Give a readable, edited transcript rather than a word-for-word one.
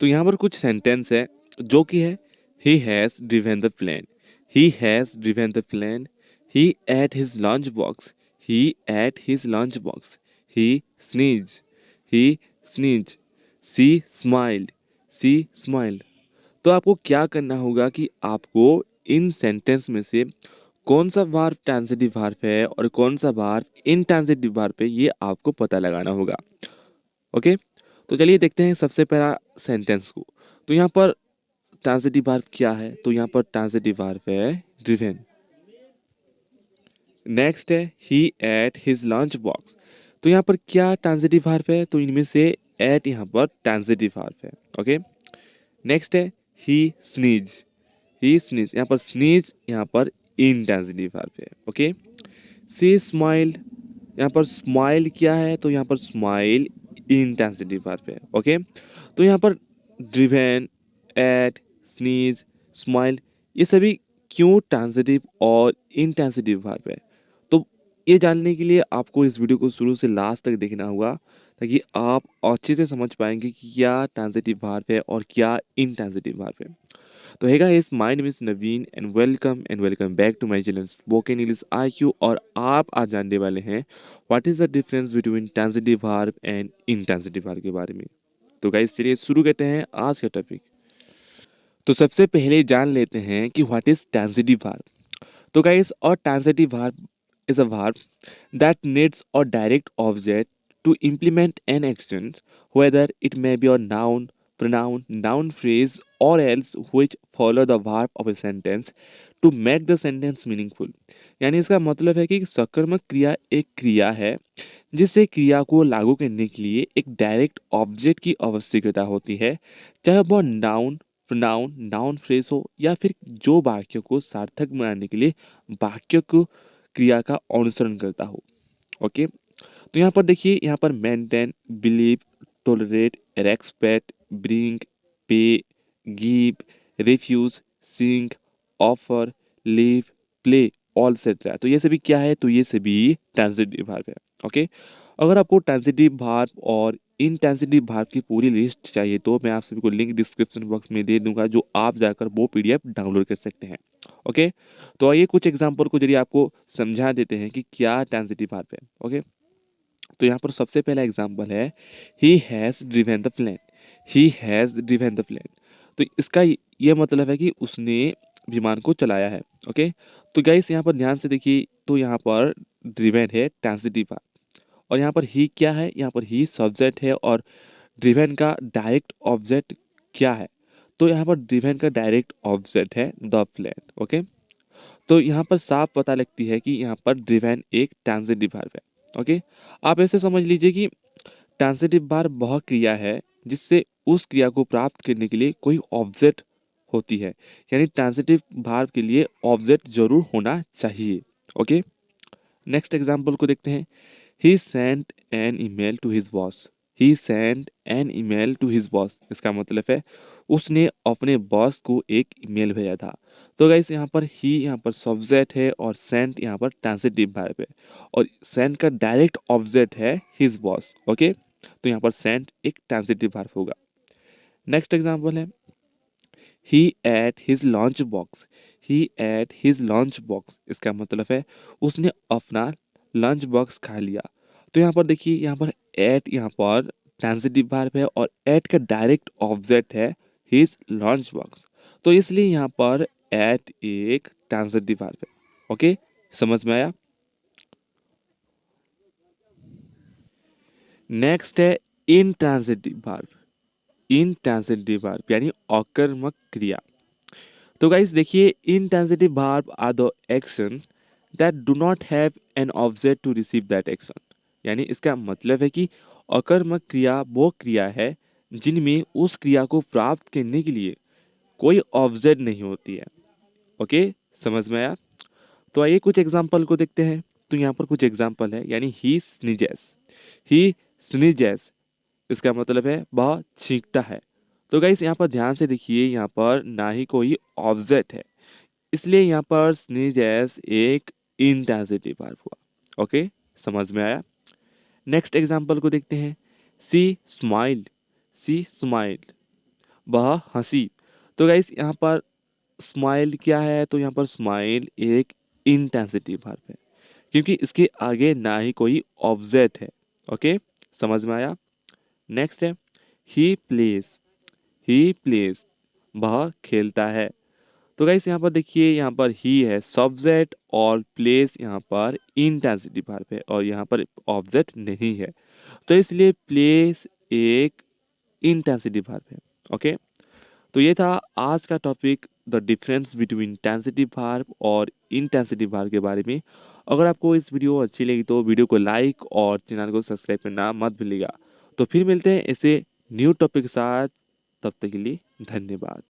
तो यहाँ पर कुछ सेंटेंस है जो कि है he has driven the plane, he has driven the plane, he ate his lunch box, he ate his lunch box, he sneeze, he sneeze, she smiled, she smiled. तो आपको क्या करना होगा कि आपको इन सेंटेंस में से कौन सा वर्ब ट्रांजिटिव वर्ब है और कौन सा वर्ब इनट्रांजिटिव वर्ब है, ये आपको पता लगाना होगा। ओके, तो चलिए देखते हैं सबसे पहला सेंटेंस को। तो यहाँ पर ट्रांजिटिव वर्ब क्या है? तो यहाँ पर ट्रांजिटिव वर्ब है ड्रिवन। नेक्स्ट है he ate his lunch box. तो यहाँ पर क्या ट्रांजिटिव वर्ब है? तो इनमें से एट यहाँ पर ट्रांजिटिव वर्ब है। ओके, नेक्स्ट है ही स्नीज, ही स्नीज, यहाँ पर स्नीज यहाँ पर इनट्रांजिटिव वर्ब है। ओके, सी स्माइल्ड, यहाँ पर स्माइल क्या है? तो यहाँ पर स्माइल इंटेंसिटी वर्ब है। ओके, तो यहाँ पर ड्रिवन, एट, स्नीज, स्माइल, ये सभी क्यों ट्रांजिटिव और इंटेंसिटिव वर्ब है? तो ये जानने के लिए आपको इस वीडियो को शुरू से लास्ट तक देखना होगा, ताकि आप अच्छे से समझ पाएंगे कि क्या ट्रांजिटिव वर्ब है और क्या इंटेंसिटिव वर्ब है। तो है guys, my name is Naveen and welcome back to my channel spoken English IQ। और आप आज जानने वाले हैं what is the difference between transitive verb and intransitive verb के बारे में। तो गाइस चलिए शुरू करते हैं आज का टॉपिक। तो सबसे पहले जान लेते हैं कि व्हाट इज ट्रांजिटिव वर्ब। तो गाइस, और transitive verb is a verb that needs a direct object to implement an action, whether it may be a noun, pronoun, noun phrase, or else which follow the verb of a sentence to make the sentence meaningful। यानी इसका मतलब है कि सकर्मक क्रिया एक क्रिया है जिससे क्रिया को लागू करने के लिए एक डायरेक्ट ऑब्जेक्ट की आवश्यकता होती है, चाहे वह नाउन, प्रोनाउन, नाउन फ्रेज हो या फिर जो वाक्य को सार्थक बनाने के लिए वाक्य को क्रिया का अनुसरण करता हो। ओके, तो यहाँ पर देखिए, यहाँ पर maintain, believe, tolerate, respect, bring, pay, give, refuse, think, offer, leave, play, etcetera. तो ये सभी क्या है? तो ये सभी ट्रांजिटिव वर्ब है। ओके, अगर आपको ट्रांजिटिव वर्ब और इनट्रांजिटिव वर्ब की पूरी लिस्ट चाहिए तो मैं आप सभी को लिंक डिस्क्रिप्शन बॉक्स में दे दूंगा, जो आप जाकर वो PDF डाउनलोड कर सकते हैं। ओके, तो आइए कुछ एग्जांपल को जरिए आपको समझा देते हैं कि क्या ट्रांजिटिव वर्ब है। ओके, तो यहाँ पर सबसे पहला एग्जांपल है he has driven the plane, he has driven the plane. तो इसका ये मतलब है कि उसने विमान को चलाया है। ओके, तो गाइस यहाँ पर ध्यान से देखिए, तो यहाँ पर ड्रिवन है ट्रांजिटिव वर्ब और यहाँ पर ही क्या है? यहाँ पर ही सब्जेक्ट है और ड्रिवन का डायरेक्ट ऑब्जेक्ट क्या है? तो यहाँ पर ड्रिवन का डायरेक्ट ऑब्जेक्ट है द प्लेन। ओके, तो यहाँ पर साफ पता लगती है कि यहाँ पर ड्रिवन एक ट्रांजिटिव वर्ब है। ओके, आप ऐसे समझ लीजिए कि ट्रांजिटिव वर्ब वह क्रिया है जिससे उस क्रिया को प्राप्त करने के लिए कोई ऑब्जेक्ट होती है, यानी ट्रांजिटिव वर्ब के लिए ऑब्जेक्ट जरूर होना चाहिए। ओके, नेक्स्ट एग्जांपल को देखते हैं। He sent an email to his boss, he sent an email to his boss, इसका मतलब है उसने अपने बॉस को एक ईमेल भेजा था। तो गाइस यहाँ पर ही यहाँ पर सब्जेक्ट है और सेंट यहाँ पर ट्रांजिटिव वर्ब है और सेंट का डायरेक्ट ऑब्जेक्ट है हिज बॉस। ओके, तो यहाँ पर सेंट एक ट्रांजिटिव वर्ब होगा। नेक्स्ट एग्जांपल है he ate his lunch box, he ate his lunch box, इसका मतलब है उसने अपना लंच बॉक्स खा लिया। तो यहाँ पर देखिए, यहाँ पर एट यहाँ पर ट्रांजिटिव वर्ब है और एट का डायरेक्ट ऑब्जेक्ट है हिज लंच बॉक्स, तो इसलिए यहाँ पर एट एक ट्रांजिटिव वर्ब है। ओके, समझ में आया? नेक्स्ट है इनट्रांजिटिव वर्ब, इनट्रांजिटिव वर्ब यानी अकर्मक क्रिया। तो गाइस देखिए, intransitive verb are the action that do not have an object to receive that action. यानी इसका मतलब है कि अकर्मक क्रिया वो क्रिया है जिनमें उस क्रिया को प्राप्त करने के लिए कोई ऑब्जेक्ट नहीं होती है। ओके, समझ में आया? तो आइए कुछ एग्जांपल को देखते हैं। तो यहाँ पर कुछ एग्जांपल है, यानी ही स्नीजेस, ही स्नीजेस, इसका मतलब है वह छींकता है। तो गाइस यहाँ पर ध्यान से देखिए, यहाँ पर ना ही कोई ऑब्जेक्ट है, इसलिए यहाँ पर स्नीजेस एक इंट्रांजिटिव वर्ब हुआ। ओके, समझ में आया? नेक्स्ट एग्जांपल को देखते हैं। सी स्माइल्ड, सी स्माइल्ड, वह हंसी। तो गाइस यहाँ पर स्माइल क्या है, तो यहाँ पर स्माइल एक इंटेंसिटी वर्ब है, क्योंकि इसके आगे ना ही कोई ऑब्जेक्ट है। ओके, समझ में आया। नेक्स्ट है ही प्लेज। ही प्लेज, वह खेलता है। तो गाइस यहाँ पर देखिए, यहाँ पर ही है सब्जेक्ट और प्लेस यहाँ पर इंटेंसिटी वर्ब है और यहाँ पर ऑब्जेक्ट नहीं है, तो इसलिए प्लेस एक इंटेंसिटी वर्ब है। ओके, तो ये था आज का topic, the difference between intensity verb और इंटेंसिटी वर्ब के बारे में। अगर आपको इस वीडियो अच्छी लगी तो वीडियो को लाइक और चैनल को सब्सक्राइब करना मत भूलिएगा। तो फिर मिलते हैं ऐसे न्यू टॉपिक के साथ, तब तक के लिए धन्यवाद।